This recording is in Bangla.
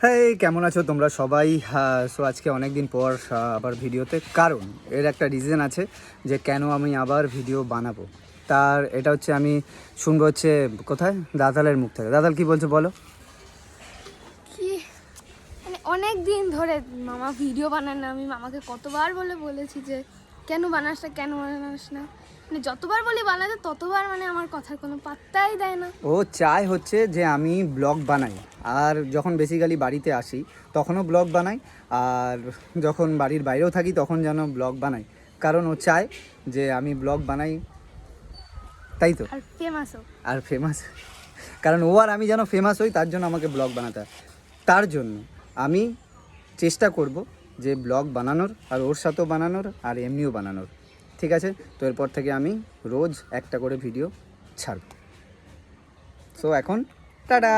হ্যাঁ, কেমন আছো তোমরা সবাই? সো আজকে অনেক দিন পর আবার ভিডিওতে, কারণ এর একটা রিজন আছে যে কেন আমি আবার ভিডিও বানাবো। তার এটা হচ্ছে আমি শুনবো হচ্ছে কোথায়, দাদালের মুখ থেকে। দাদাল কি বলছো বলো। কি অনেক দিন ধরে মামা ভিডিও বানায় না। আমি মামাকে কতবার বলেছি যে কেন বানাস না। যতবার বলি বানাতে ততবার আমার কথার কোনো পাত্তাই দেয় না। ও চায় হচ্ছে যে আমি ব্লগ বানাই, আর যখন বেসিক্যালি বাড়িতে আসি তখনও ব্লগ বানাই, আর যখন বাড়ির বাইরেও থাকি তখন যেন ব্লগ বানাই, কারণ ও চায় যে আমি ব্লগ বানাই, তাই তো। আর ফেমাস, কারণ ও আর আমি যেন ফেমাস হই, তার জন্য আমাকে ব্লগ বানাতে হয়। তার জন্য আমি চেষ্টা করব যে ব্লগ বানানোর, আর ওর সাথেও বানানোর, আর এমনিও বানানোর। ঠিক আছে, তো এরপর থেকে আমি রোজ একটা করে ভিডিও ছাড়ব। সো এখন টাটা।